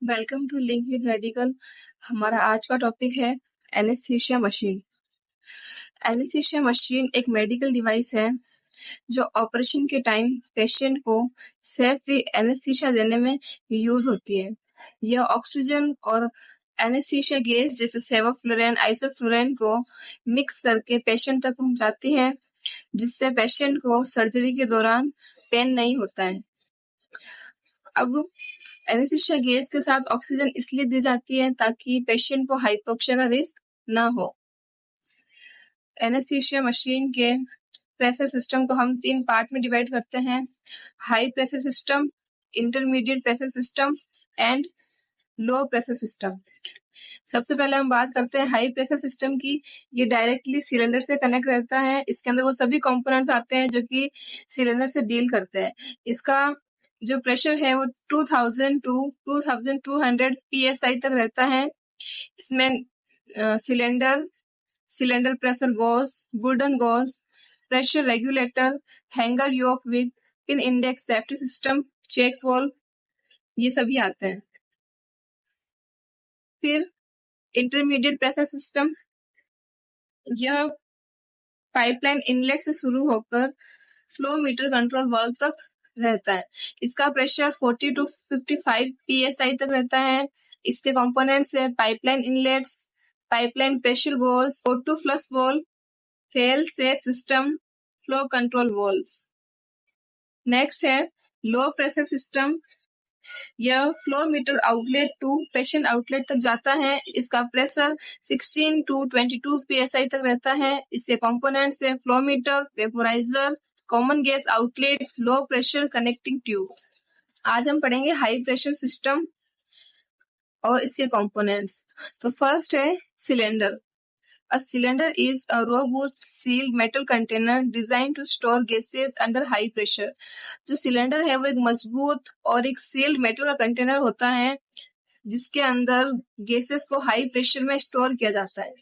Welcome to link with medical. हमारा आज का टॉपिक है एनेस्थीसिया मशीन। एनेस्थीसिया मशीन एक मेडिकल डिवाइस है जो ऑपरेशन के टाइम पेशेंट को सेफली एनेस्थीसिया देने में यूज होती है। यह ऑक्सीजन और एनेस्थीसिया गैस जैसे सेवोफ्लोराइन, आइसोफ्लोराइन को मिक्स करके पेशेंट तक पहुंचाती है, जिससे पेशेंट को सर्जरी के दौरान पेन नहीं होता है। अब एनेस्थीसिया गैस के साथ ऑक्सीजन इसलिए दी जाती है ताकि पेशेंट को हाइपोक्सिया का रिस्क ना हो। एनेस्थीसिया मशीन के प्रेशर सिस्टम को हम 3 पार्ट में डिवाइड करते हैं: high pressure system, intermediate pressure system and low pressure system. सबसे पहले हम बात करते हैं हाई प्रेशर सिस्टम की। ये डायरेक्टली सिलेंडर से कनेक्ट रहता है। इसके अंदर वो सभी कंपोनेंट्स आते हैं जो कि सिलेंडर से डील करते हैं। इसका जो प्रेशर है वो 2000 टू 2200 psi तक रहता है। इसमें cylinder pressure gauge, Bourdon gauge, pressure regulator, hanger yoke with pin index, safety system, check valve, ये सभी आते हैं। फिर इंटरमीडिएट प्रेशर सिस्टम, यह पाइपलाइन इनलेट से शुरू होकर फ्लो मीटर कंट्रोल वाल्व तक रहता है। इसका प्रेशर 40 टू 55 psi तक रहता है। इसके कंपोनेंट्स है pipeline inlets, pipeline pressure gauge, O2 flush valve, fail safe system, flow control valves. Next है लो प्रेशर सिस्टम। यह flow meter outlet to patient outlet तक जाता है। इसका प्रेशर 16 टू 22 psi तक रहता है। इसके कंपोनेंट्स है flow meter, vaporiser, common gas outlet, low pressure connecting tubes. आज हम पढ़ेंगे हाई प्रेशर सिस्टम और इसके कंपोनेंट्स। तो फर्स्ट है cylinder. A cylinder is a robust sealed metal container designed to store gases under high pressure. जो cylinder है वो एक मजबूत और एक सील्ड मेटल का कंटेनर होता है जिसके अंदर गैसेस को हाई प्रेशर में स्टोर किया जाता है।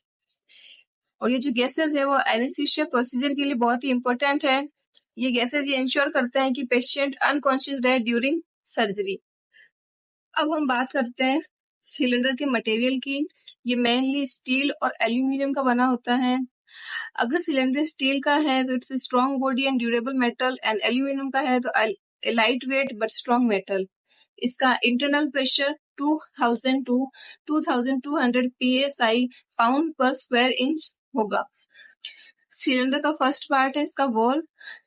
और ये जो गैसेस है वो एनेस्थीसिया प्रोसीजर के लिए बहुत ही इंपॉर्टेंट है। ये गैसेस ये इंश्योर करते हैं कि पेशेंट अनकॉन्शियस रहे ड्यूरिंग सर्जरी। अब हम बात करते हैं सिलेंडर के मटेरियल की। ये मेनली स्टील और एल्यूमिनियम का बना होता है। अगर सिलेंडर स्टील का है तो it's strong body and durable metal, and aluminium का है तो light weight but strong metal. इसका internal pressure 2000 to 2200 psi pound per square inch होगा। सिलेंडर का फर्स्ट पार्ट है इसका वॉल,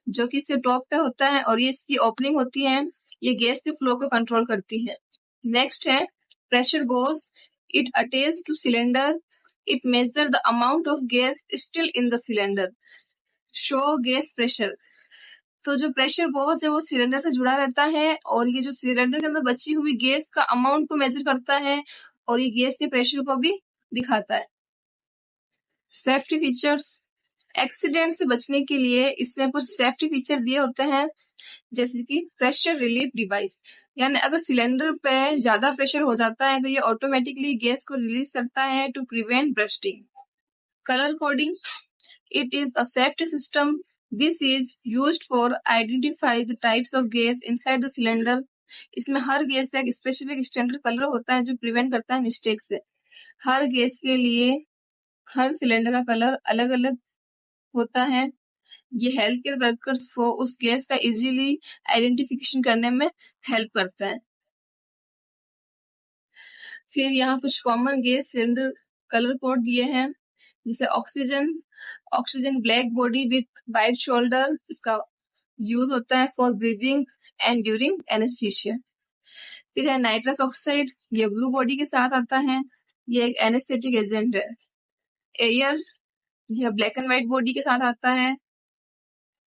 जो कि इससे टॉप पे होता है और ये इसकी ओपनिंग होती है। ये गैस के फ्लो को कंट्रोल करती है। नेक्स्ट है pressure goes. It attach two cylinder. It measure the amount of gas still in the cylinder. Show gas pressure. तो जो प्रेशर गोज है वो सिलेंडर से जुड़ा रहता है और ये जो सिलेंडर के अंदर बची हुई गैस का अमाउंट को मेजर करता है और ये गैस के प्रेशर को भी दिखाता है। Safety features. एक्सीडेंट से बचने के लिए इसमें कुछ सेफ्टी फीचर दिए होते हैं, जैसे कि प्रेशर रिलीफ डिवाइस, यानी अगर सिलेंडर पे ज्यादा प्रेशर हो जाता है तो ये ऑटोमेटिकली गैस को रिलीज करता है to prevent bursting. Colour coding. It is a safety system. This is used for identify the types of gas inside the cylinder. इसमें हर गैस का एक स्पेसिफिक स्टैंडर्ड कलर होता है जो प्रिवेंट करता है मिस्टेक से। हर गैस के लिए हर सिलेंडर का कलर अलग अलग होता है। ये हेल्थ केयर वर्कर्स को उस गैस का इजीली आइडेंटिफिकेशन करने में हेल्प करता है। फिर यहाँ कुछ common gas cylinder colour code दिए हैं, जैसे oxygen black body with white shoulder. इसका यूज होता है for breathing and during anaesthesia. फिर है नाइट्रस ऑक्साइड। ये ब्लू बॉडी के साथ आता है। ये एक एनेस्थेटिक एजेंट है। एयर, यह ब्लैक एंड व्हाइट बॉडी के साथ आता है।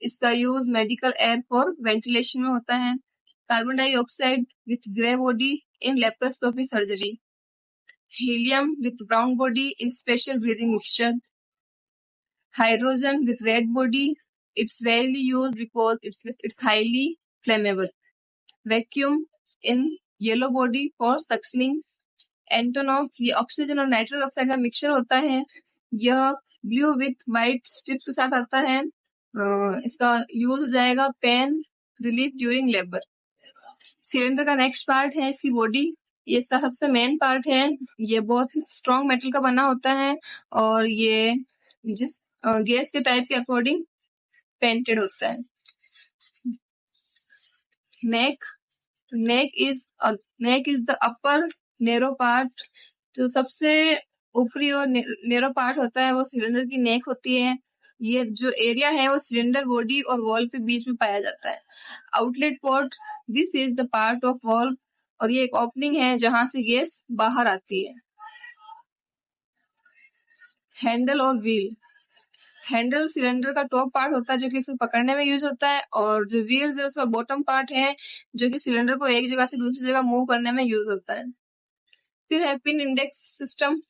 इसका use medical air for ventilation में होता है। Carbon dioxide with grey body in laparoscopy surgery. Helium with brown body in special breathing mixture. Hydrogen with red body, it's rarely used because it's highly flammable. Vacuum in yellow body for suctioning. Entonox, ये oxygen और nitrous oxide का mixture होता है। यह blue with white strips के साथ आता है। इसका यूज हो जाएगा pain relief during labour. Cylinder का नेक्स्ट पार्ट है इसकी बॉडी। ये इसका सबसे मेन पार्ट है। ये बहुत ही स्ट्रॉन्ग मेटल का बना होता है और ये जिस गैस के टाइप के अकॉर्डिंग पेंटेड होता है। Neck is the upper narrow part. जो सबसे ऊपरी और नेरो पार्ट होता है वो सिलेंडर की नेक होती है। ये जो एरिया है वो सिलेंडर बॉडी और वॉल्व के बीच में पाया जाता है। Outlet port, this is the part of valve, और ये एक ओपनिंग है जहां से गैस बाहर आती है। हैंडल और व्हील, हैंडल सिलेंडर का टॉप पार्ट होता है जो कि इसे पकड़ने में यूज होता है, और जो व्हील्स है उसका बॉटम पार्ट है जो कि सिलेंडर को एक जगह से दूसरी जगह मूव करने में यूज होता है। फिर है पिन इंडेक्स सिस्टम।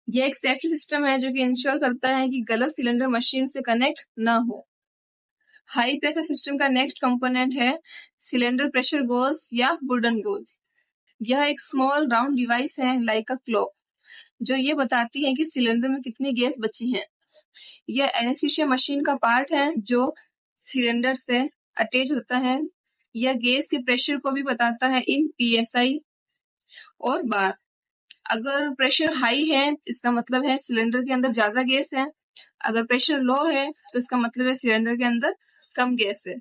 यह एक सेफ्टी सिस्टम है जो कि इंश्योर करता है कि गलत सिलेंडर मशीन से कनेक्ट ना हो। हाई प्रेशर सिस्टम का नेक्स्ट कंपोनेंट है सिलेंडर प्रेशर गोज या वुडन गोज। यह एक स्मॉल राउंड डिवाइस है लाइक अ क्लॉक, जो ये बताती है कि सिलेंडर में कितनी गैस बची है। यह एनेस्थीसिया मशीन का पार्ट है जो सिलेंडर से अटैच होता है। यह गैस के प्रेशर को भी बताता है इन PSI और बार। अगर प्रेशर हाई है इसका मतलब है सिलेंडर के अंदर ज्यादा गैस है, अगर प्रेशर लो है तो इसका मतलब है सिलेंडर के अंदर कम गैस है।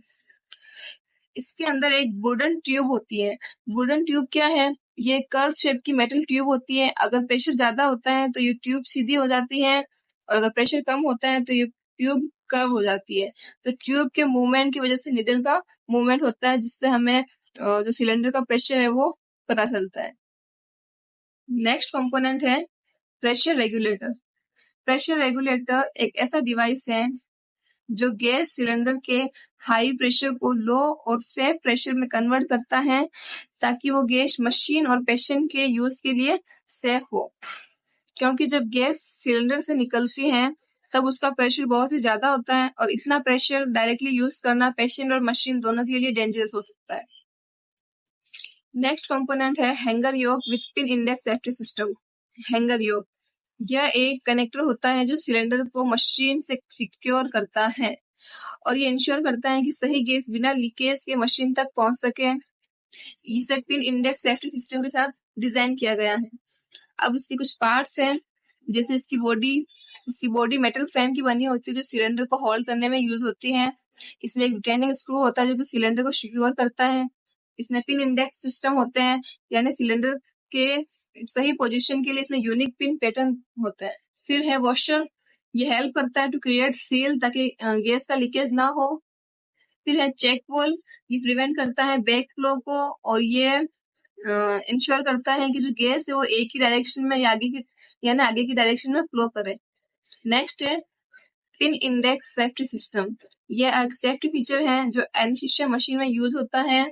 इसके अंदर एक वुडन ट्यूब होती है। वुडन ट्यूब क्या है? ये कर्व शेप की मेटल ट्यूब होती है। अगर प्रेशर ज्यादा होता है तो ये ट्यूब सीधी हो जाती है, और अगर प्रेशर कम होता है तो ये ट्यूब कर्व हो जाती है। तो ट्यूब के मूवमेंट की वजह से नीडल का मूवमेंट होता है, जिससे हमें जो सिलेंडर का प्रेशर है वो पता चलता है। नेक्स्ट कंपोनेंट है प्रेशर रेगुलेटर। प्रेशर रेगुलेटर एक ऐसा डिवाइस है जो गैस सिलेंडर के हाई प्रेशर को लो और सेफ प्रेशर में कन्वर्ट करता है, ताकि वो गैस मशीन और पेशेंट के यूज के लिए सेफ हो। क्योंकि जब गैस सिलेंडर से निकलती है तब उसका प्रेशर बहुत ही ज्यादा होता है, और इतना प्रेशर डायरेक्टली यूज करना पेशेंट और मशीन दोनों के लिए डेंजरस हो सकता है। नेक्स्ट कंपोनेंट है hanger yoke with pin index safety system. Hanger yoke, यह एक कनेक्टर होता है जो सिलेंडर को मशीन से सिक्योर करता है, और ये इंश्योर करता है कि सही गैस बिना लीकेज के मशीन तक पहुंच सके। इसे पिन इंडेक्स सेफ्टी सिस्टम के साथ डिजाइन किया गया है। अब इसकी कुछ पार्ट्स हैं, जैसे इसकी बॉडी मेटल फ्रेम की बनी होती है जो सिलेंडर को होल्ड करने में यूज होती है। इसमें एक रिटेनिंग स्क्रू होता है जो कि सिलेंडर को सिक्योर करता है। इसमें पिन इंडेक्स सिस्टम होते हैं, यानी सिलेंडर के सही पोजीशन के लिए इसमें यूनिक पिन पैटर्न होता है। फिर है वॉशर, ये हेल्प करता है टू क्रिएट सील ताकि गैस का लीकेज ना हो। फिर है चेक वॉल्व, ये प्रिवेंट करता है बैक फ्लो को, और ये इंश्योर करता है कि जो गैस है वो एक ही डायरेक्शन में या आगे की डायरेक्शन में फ्लो करे। नेक्स्ट है पिन इंडेक्स सेफ्टी सिस्टम। यह एक सेफ्टी फीचर है जो एनेस्थीसिया मशीन में यूज होता है।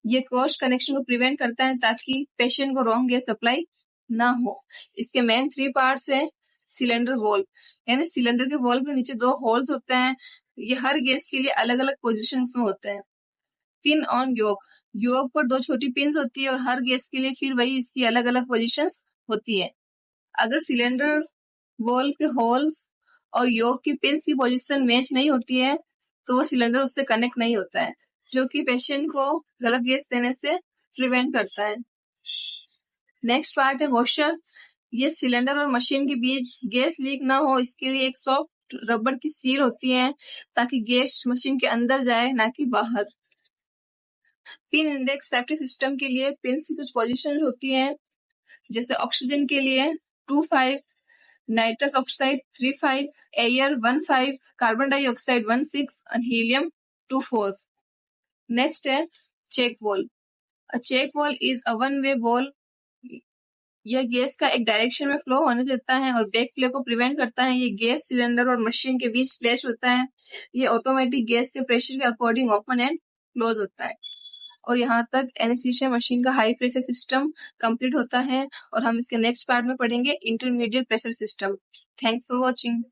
ये क्रॉस कनेक्शन को प्रिवेंट करता है ताकि पेशेंट को रॉन्ग गैस सप्लाई ना हो। इसके मेन 3 पार्ट्स है सिलेंडर वॉल्व, यानी सिलेंडर के वॉल्व के नीचे 2 होल्स होते हैं। ये हर गैस के लिए अलग अलग पोजिशन में होते हैं। पिन ऑन योक, योक पर 2 छोटी पिन होती है और हर गैस के लिए फिर वही इसकी अलग अलग पोजिशंस होती है। अगर सिलेंडर वॉल्व के होल्स और योक की पिन की पोजीशन मैच नहीं होती है तो वो सिलेंडर उससे कनेक्ट नहीं होता है, जो कि पेशेंट को गलत गैस देने से प्रिवेंट करता है। नेक्स्ट पार्ट है वॉशर, ये सिलेंडर और मशीन के बीच गैस लीक ना हो इसके लिए एक सॉफ्ट रबर की सील होती है ताकि गैस मशीन के अंदर जाए ना कि बाहर। पिन इंडेक्स सेफ्टी सिस्टम के लिए पिन की कुछ पोजीशन होती है, जैसे ऑक्सीजन के लिए 25, nitrous oxide 35, air 15, carbon dioxide 16 और हीलियम 24। नेक्स्ट है check valve. A check valve is a one way valve, यह गैस का एक डायरेक्शन में फ्लो होने देता है और बैक फ्लो को प्रिवेंट करता है। ये गैस सिलेंडर और मशीन के बीच फ्लैश होता है। ये ऑटोमेटिक गैस के प्रेशर के अकॉर्डिंग ओपन एंड क्लोज होता है। और यहाँ तक एनेस्थीसिया मशीन का हाई प्रेशर सिस्टम कंप्लीट होता है, और हम इसके नेक्स्ट पार्ट में पढ़ेंगे intermediate pressure system. Thanks for watching.